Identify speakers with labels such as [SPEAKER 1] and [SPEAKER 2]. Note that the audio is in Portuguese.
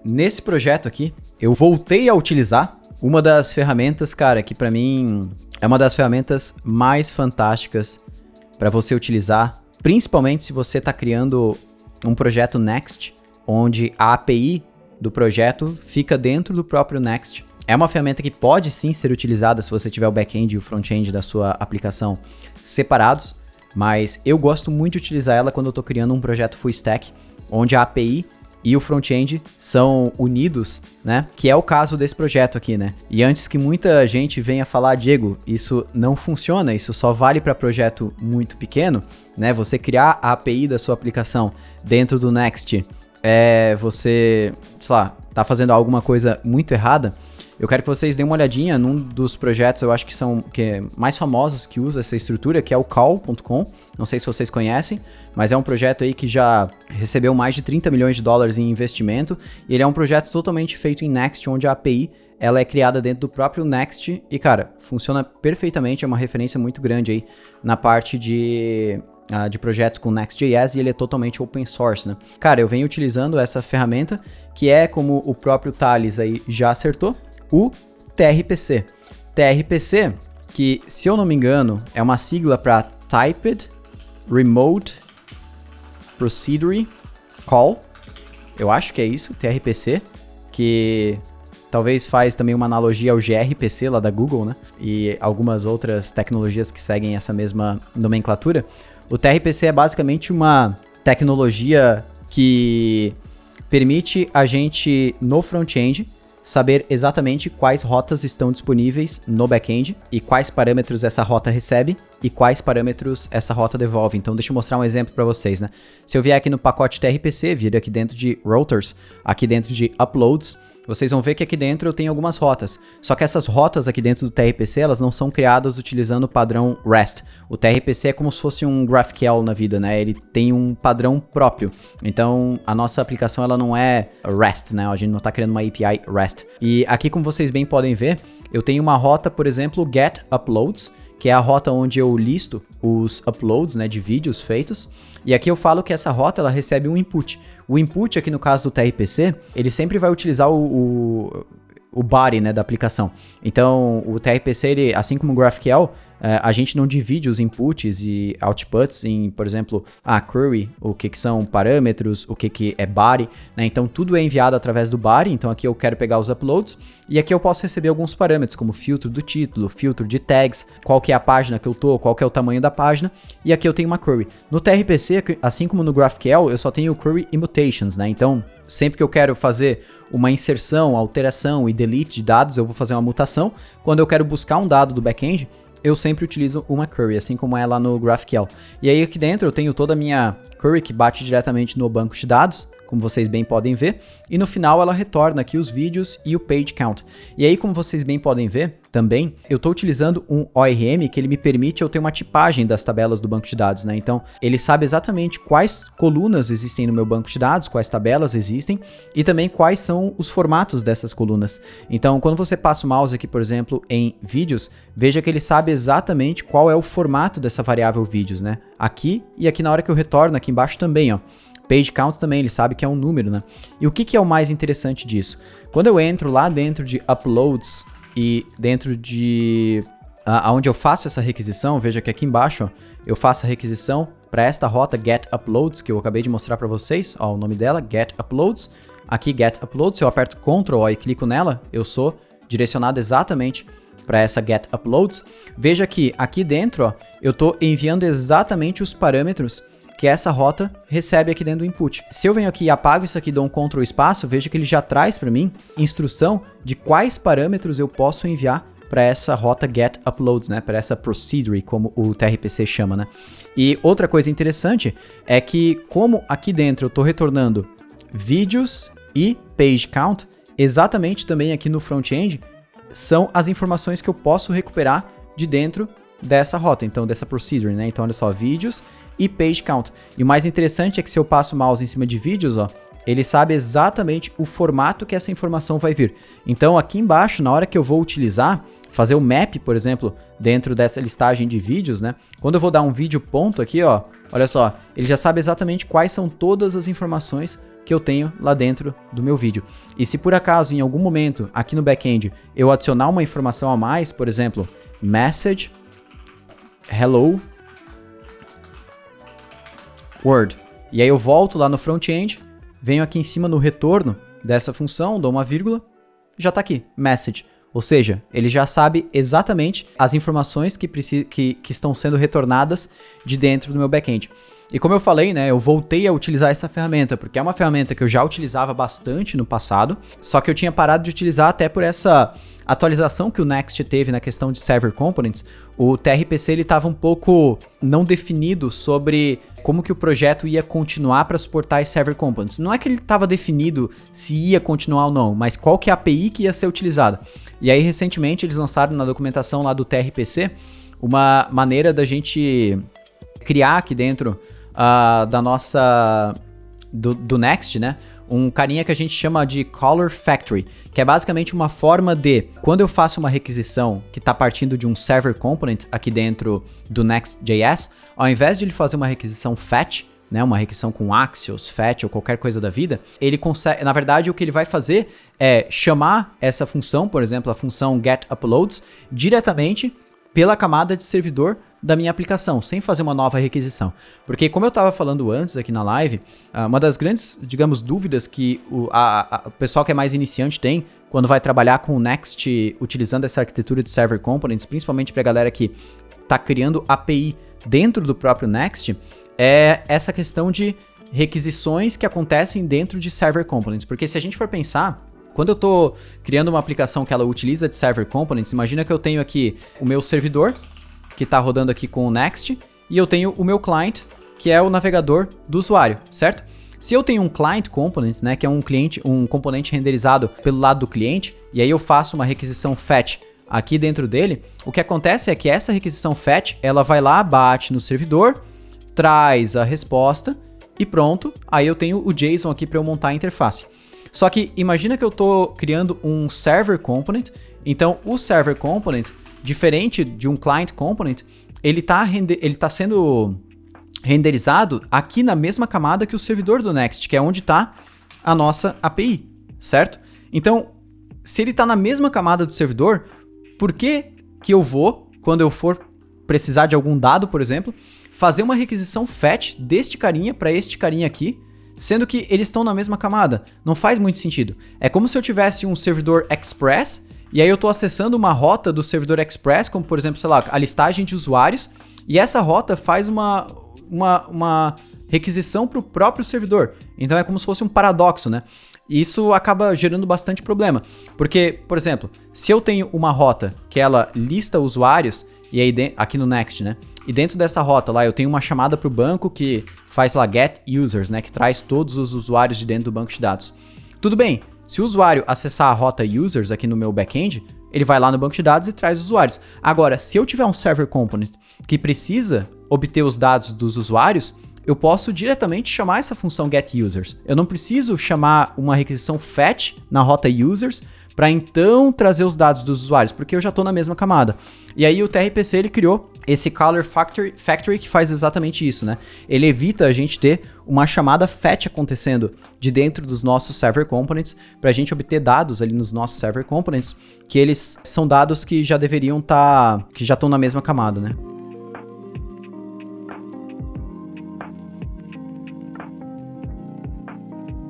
[SPEAKER 1] nesse projeto aqui, eu voltei a utilizar uma das ferramentas, cara, que pra mim é uma das ferramentas mais fantásticas para você utilizar, principalmente se você está criando um projeto Next, onde a API do projeto fica dentro do próprio Next. É uma ferramenta que pode sim ser utilizada se você tiver o back-end e o front-end da sua aplicação separados, mas eu gosto muito de utilizar ela quando eu estou criando um projeto full stack, onde a API e o front-end são unidos, né? Que é o caso desse projeto aqui, né? E antes que muita gente venha falar, Diego, isso não funciona, isso só vale para projeto muito pequeno, né? Você criar a API da sua aplicação dentro do Next, você, sei lá, tá fazendo alguma coisa muito errada. Eu quero que vocês deem uma olhadinha num dos projetos, eu acho que são mais famosos que usa essa estrutura, que é o Call.com. Não sei se vocês conhecem, mas é um projeto aí que já recebeu mais de 30 milhões de dólares em investimento. E ele é um projeto totalmente feito em Next, onde a API ela é criada dentro do próprio Next. E, cara, funciona perfeitamente, é uma referência muito grande aí na parte de projetos com Next.js e ele é totalmente open source, né? Cara, eu venho utilizando essa ferramenta, que é, como o próprio Thales aí já acertou, o TRPC. TRPC, que, se eu não me engano, é uma sigla para Typed Remote Procedure Call. Eu acho que é isso, TRPC, que talvez faz também uma analogia ao gRPC lá da Google, né? E algumas outras tecnologias que seguem essa mesma nomenclatura. O TRPC é basicamente uma tecnologia que permite a gente, no front-end, saber exatamente quais rotas estão disponíveis no back-end e quais parâmetros essa rota recebe e quais parâmetros essa rota devolve. Então, deixa eu mostrar um exemplo para vocês, né? Se eu vier aqui no pacote TRPC, vir aqui dentro de routers, aqui dentro de uploads, vocês vão ver que aqui dentro eu tenho algumas rotas. Só que essas rotas aqui dentro do TRPC, elas não são criadas utilizando o padrão REST. O TRPC é como se fosse um GraphQL na vida, né? Ele tem um padrão próprio. Então, a nossa aplicação, ela não é REST, né? A gente não está criando uma API REST. E aqui, como vocês bem podem ver, eu tenho uma rota, por exemplo, getUploads, que é a rota onde eu listo os uploads, né, de vídeos feitos. E aqui eu falo que essa rota ela recebe um input. O input aqui no caso do TRPC, ele sempre vai utilizar o body, né, da aplicação. Então, o TRPC, ele, assim como o GraphQL, a gente não divide os inputs e outputs em, por exemplo, query, o que são parâmetros, o que é body, né? Então, tudo é enviado através do body. Então, aqui eu quero pegar os uploads e aqui eu posso receber alguns parâmetros, como filtro do título, filtro de tags, qual que é a página que eu tô, qual que é o tamanho da página, e aqui eu tenho uma query. No TRPC, assim como no GraphQL, eu só tenho query immutations, né? Então, sempre que eu quero fazer uma inserção, alteração e delete de dados, eu vou fazer uma mutação. Quando eu quero buscar um dado do back-end, eu sempre utilizo uma query, assim como é lá no GraphQL. E aí aqui dentro eu tenho toda a minha query que bate diretamente no banco de dados, como vocês bem podem ver, e no final ela retorna aqui os vídeos e o page count. E aí, como vocês bem podem ver, também, eu estou utilizando um ORM que ele me permite eu ter uma tipagem das tabelas do banco de dados, né? Então, ele sabe exatamente quais colunas existem no meu banco de dados, quais tabelas existem, e também quais são os formatos dessas colunas. Então, quando você passa o mouse aqui, por exemplo, em vídeos, veja que ele sabe exatamente qual é o formato dessa variável vídeos, né? Aqui e aqui na hora que eu retorno, aqui embaixo também, ó. Page count também, ele sabe que é um número, né? E o que é o mais interessante disso? Quando eu entro lá dentro de uploads e dentro de onde eu faço essa requisição, veja que aqui embaixo, ó, eu faço a requisição para esta rota getUploads, que eu acabei de mostrar para vocês, ó, o nome dela, getUploads. Aqui getUploads, se eu aperto Ctrl ó, e clico nela, eu sou direcionado exatamente para essa getUploads. Veja que aqui dentro, ó, eu estou enviando exatamente os parâmetros que essa rota recebe aqui dentro do input. Se eu venho aqui e apago isso aqui, dou um Ctrl espaço, veja que ele já traz para mim instrução de quais parâmetros eu posso enviar para essa rota getUploads, né? Para essa procedure, como o TRPC chama, né? E outra coisa interessante é que, como aqui dentro eu estou retornando vídeos e page count, exatamente também aqui no front-end são as informações que eu posso recuperar de dentro dessa rota, então dessa procedure, né? Então olha só, vídeos e page count. E o mais interessante é que se eu passo o mouse em cima de vídeos, ó, ele sabe exatamente o formato que essa informação vai vir. Então aqui embaixo, na hora que eu vou utilizar, fazer o map, por exemplo, dentro dessa listagem de vídeos, né? Quando eu vou dar um vídeo ponto aqui, ó, olha só, ele já sabe exatamente quais são todas as informações que eu tenho lá dentro do meu vídeo. E se por acaso, em algum momento, aqui no back-end, eu adicionar uma informação a mais, por exemplo, message, hello, word. E aí eu volto lá no front-end, venho aqui em cima no retorno dessa função, dou uma vírgula, já está aqui, message. Ou seja, ele já sabe exatamente as informações que estão sendo retornadas de dentro do meu back-end. E como eu falei, né, eu voltei a utilizar essa ferramenta, porque é uma ferramenta que eu já utilizava bastante no passado, só que eu tinha parado de utilizar até por essa atualização que o Next teve na questão de Server Components. O TRPC estava um pouco não definido sobre como que o projeto ia continuar para suportar as Server Components. Não é que ele estava definido se ia continuar ou não, mas qual que é a API que ia ser utilizada. E aí, recentemente, eles lançaram na documentação lá do TRPC uma maneira da gente criar aqui dentro da nossa do Next, né? Um carinha que a gente chama de Color Factory, que é basicamente uma forma de, quando eu faço uma requisição que está partindo de um Server Component aqui dentro do Next.js, ao invés de ele fazer uma requisição fetch, né, uma requisição com Axios, fetch ou qualquer coisa da vida, ele consegue, na verdade, o que ele vai fazer é chamar essa função, por exemplo, a função getUploads, diretamente pela camada de servidor da minha aplicação, sem fazer uma nova requisição. Porque, como eu estava falando antes aqui na live, uma das grandes, digamos, dúvidas que o pessoal que é mais iniciante tem quando vai trabalhar com o Next utilizando essa arquitetura de Server Components, principalmente para a galera que está criando API dentro do próprio Next, é essa questão de requisições que acontecem dentro de Server Components. Porque se a gente for pensar, quando eu estou criando uma aplicação que ela utiliza de Server Components, imagina que eu tenho aqui o meu servidor, que está rodando aqui com o Next, e eu tenho o meu client, que é o navegador do usuário, certo? Se eu tenho um client component, né, que é um componente renderizado pelo lado do cliente, e aí eu faço uma requisição fetch aqui dentro dele, o que acontece é que essa requisição fetch, ela vai lá, bate no servidor, traz a resposta e pronto, aí eu tenho o JSON aqui para eu montar a interface. Só que imagina que eu estou criando um server component, então o server component, diferente de um client component, ele tá sendo renderizado aqui na mesma camada que o servidor do Next, que é onde está a nossa API, certo? Então, se ele está na mesma camada do servidor, por que eu vou, quando eu for precisar de algum dado, por exemplo, fazer uma requisição fetch deste carinha para este carinha aqui, sendo que eles estão na mesma camada? Não faz muito sentido. É como se eu tivesse um servidor Express, e aí eu estou acessando uma rota do servidor Express, como por exemplo, sei lá, a listagem de usuários, e essa rota faz uma requisição para o próprio servidor. Então é como se fosse um paradoxo, né? E isso acaba gerando bastante problema. Porque, por exemplo, se eu tenho uma rota que ela lista usuários, e aí aqui no Next, né? E dentro dessa rota lá eu tenho uma chamada para o banco que faz lá get users, né? Que traz todos os usuários de dentro do banco de dados. Tudo bem, se o usuário acessar a rota users aqui no meu back-end, ele vai lá no banco de dados e traz os usuários. Agora, se eu tiver um server component que precisa obter os dados dos usuários, eu posso diretamente chamar essa função getUsers. Eu não preciso chamar uma requisição fetch na rota users para então trazer os dados dos usuários, porque eu já estou na mesma camada. E aí o TRPC ele criou esse Color Factory que faz exatamente isso, né? Ele evita a gente ter uma chamada fetch acontecendo de dentro dos nossos Server Components para a gente obter dados ali nos nossos Server Components, que eles são dados que já deveriam que já estão na mesma camada, né?